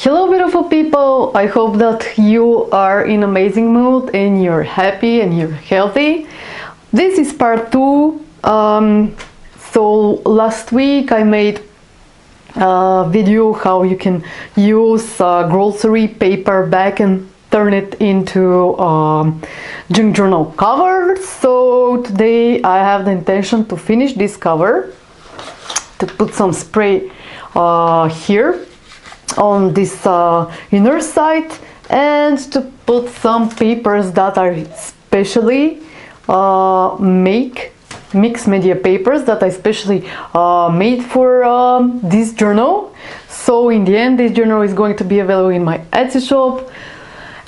Hello beautiful people, I hope that you are in amazing mood and you're happy and you're healthy. This is part 2. So last week I made a video how you can use grocery paper bag and turn it into junk journal cover. So today I have the intention to finish this cover, to put some spray here on this inner side, and to put some papers that are specially mixed media papers that I specially made for this journal. So in the end this journal is going to be available in my Etsy shop.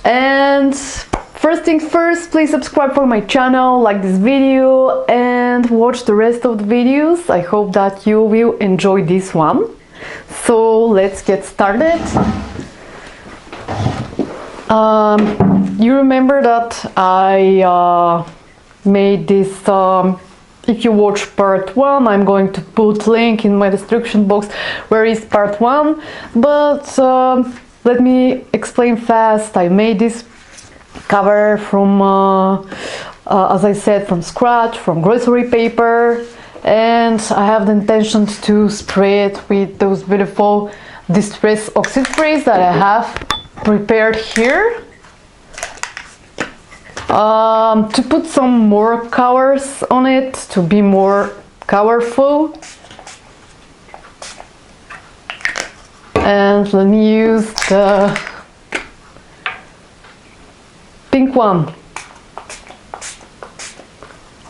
And first things first, please subscribe for my channel, like this video and watch the rest of the videos. I hope that you will enjoy this one. So let's get started. You remember that I made this, if you watch part 1, I'm going to put link in my description box where is part 1, but let me explain fast. I made this cover from, as I said, from scratch, from grocery paper. And I have the intention to spray it with those beautiful distress oxide sprays that I have prepared here, to put some more colors on it, to be more colorful. And let me use the pink one.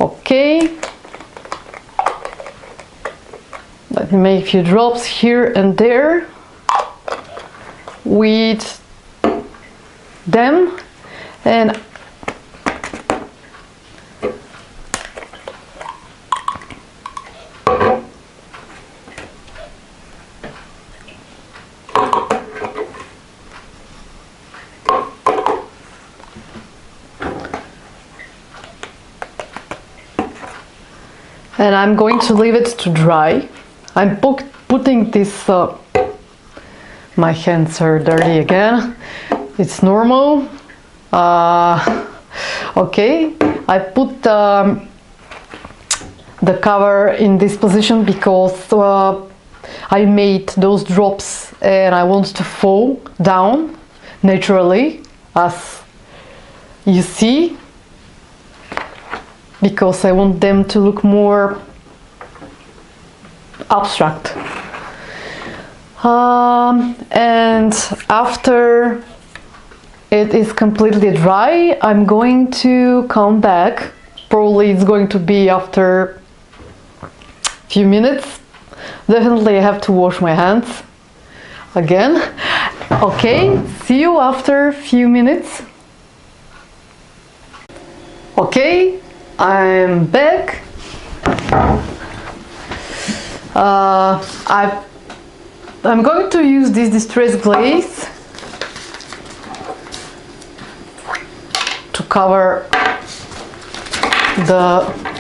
Okay. Let me make a few drops here and there with them, and I'm going to leave it to dry. I'm putting this, my hands are dirty again, it's normal. Okay, I put the cover in this position because I made those drops and I want to fall down naturally, as you see, because I want them to look more abstract. And after it is completely dry, I'm going to come back. Probably it's going to be after a few minutes. Definitely I have to wash my hands again. Okay, see you after a few minutes. Okay, I'm back. I'm going to use this distress glaze to cover the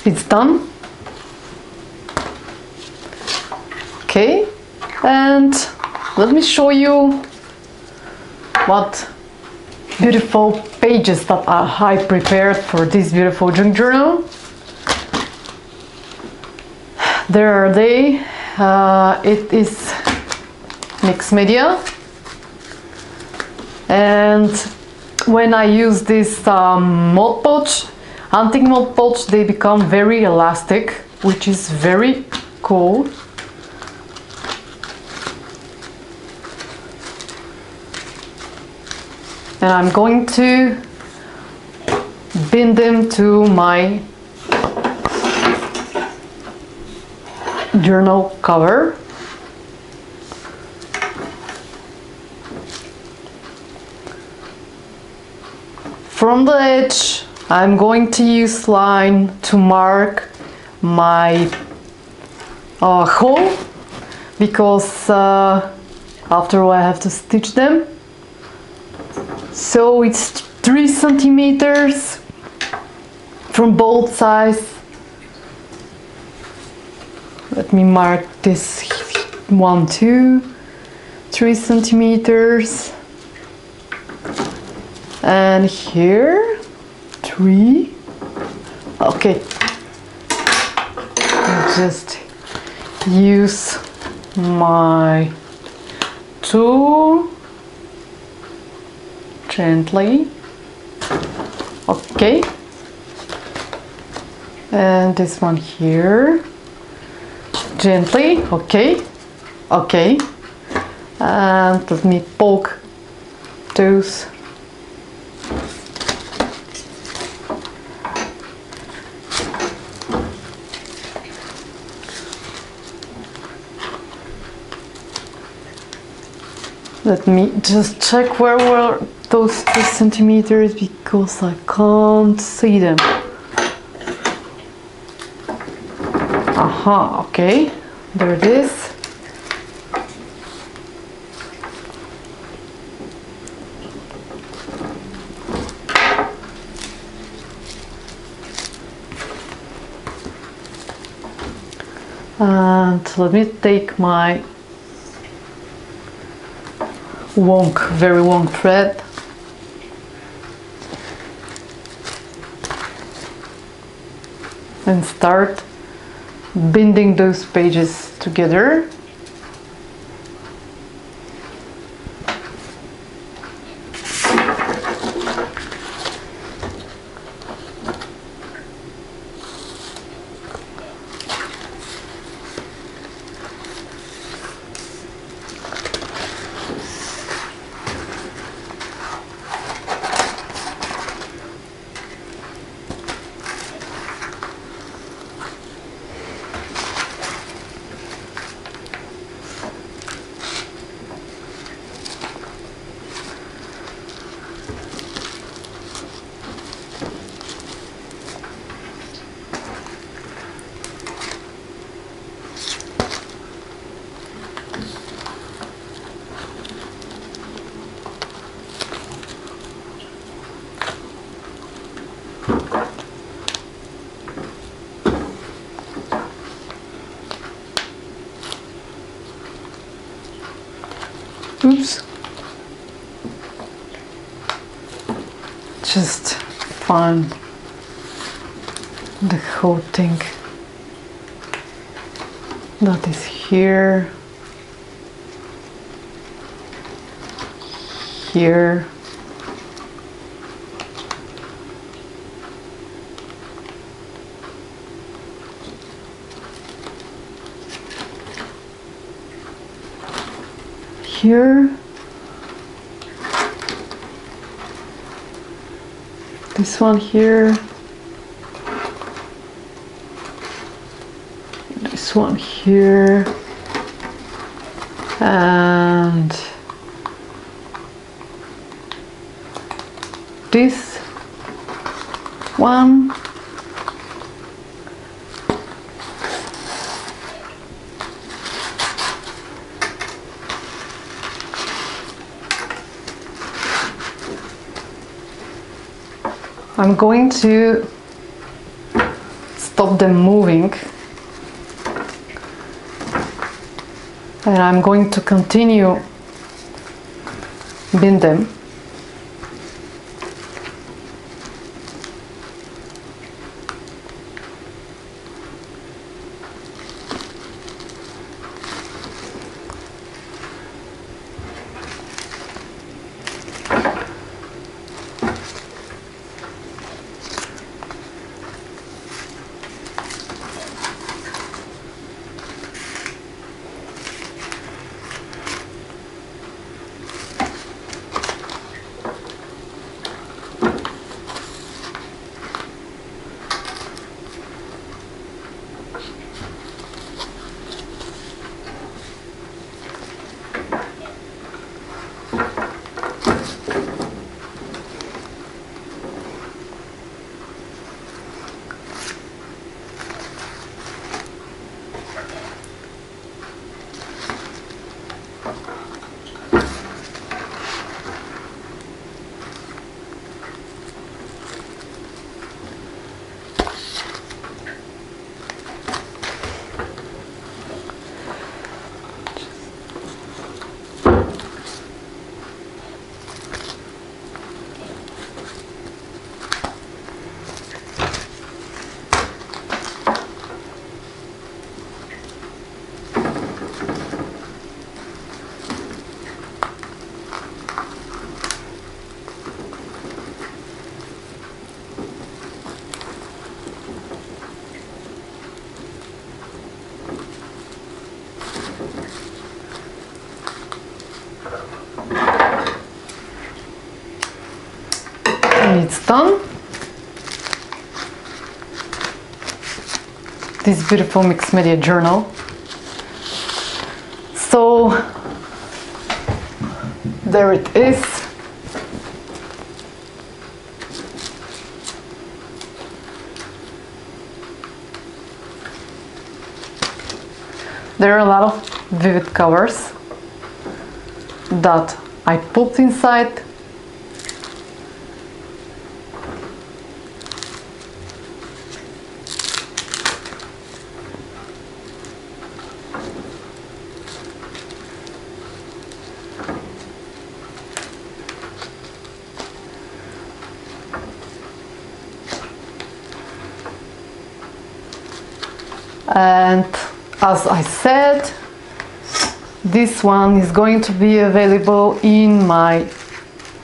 it's done. Okay, and let me show you what beautiful pages that I prepared for this beautiful junk journal. There are they. It is mixed media, and when I use this Mod Podge, antique Mod Podge, they become very elastic, which is very cool. And I'm going to bind them to my journal cover. From the edge, I'm going to use line to mark my hole, because after all I have to stitch them. So it's 3 centimeters from both sides. Let me mark this 1, 2, 3 centimeters, and here 3. Okay, I'll just use my tool gently. Okay, and this one here gently. Okay, okay, and let me poke those. Let me just check where were those 2 centimeters, because I can't see them. Aha, okay, there it is. And let me take my very long thread and start binding those pages together. Oops. Just find the whole thing that is here, here, here, this one here, this one here, and this one. I'm going to stop them moving. And I'm going to continue bin them. It's done. This beautiful mixed media journal. So there it is. There are a lot of vivid colors that I put inside. And as I said, this one is going to be available in my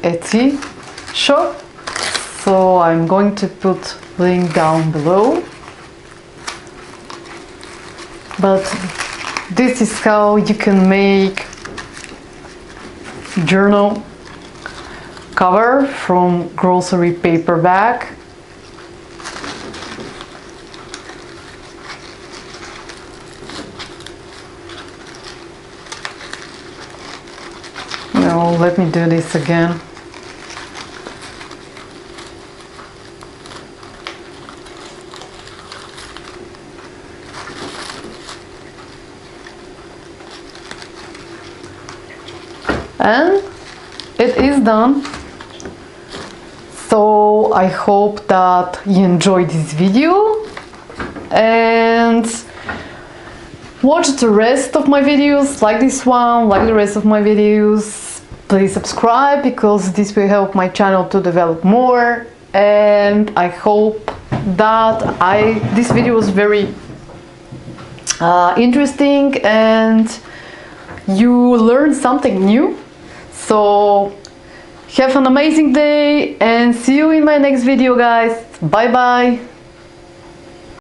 Etsy shop, so I'm going to put link down below. But this is how you can make journal cover from grocery paper bag. No, let me do this again. And it is done. So I hope that you enjoyed this video and watch the rest of my videos, like this one, like the rest of my videos. Please subscribe because this will help my channel to develop more, and I hope that this video was very interesting and you learned something new. So have an amazing day and see you in my next video, guys. Bye bye.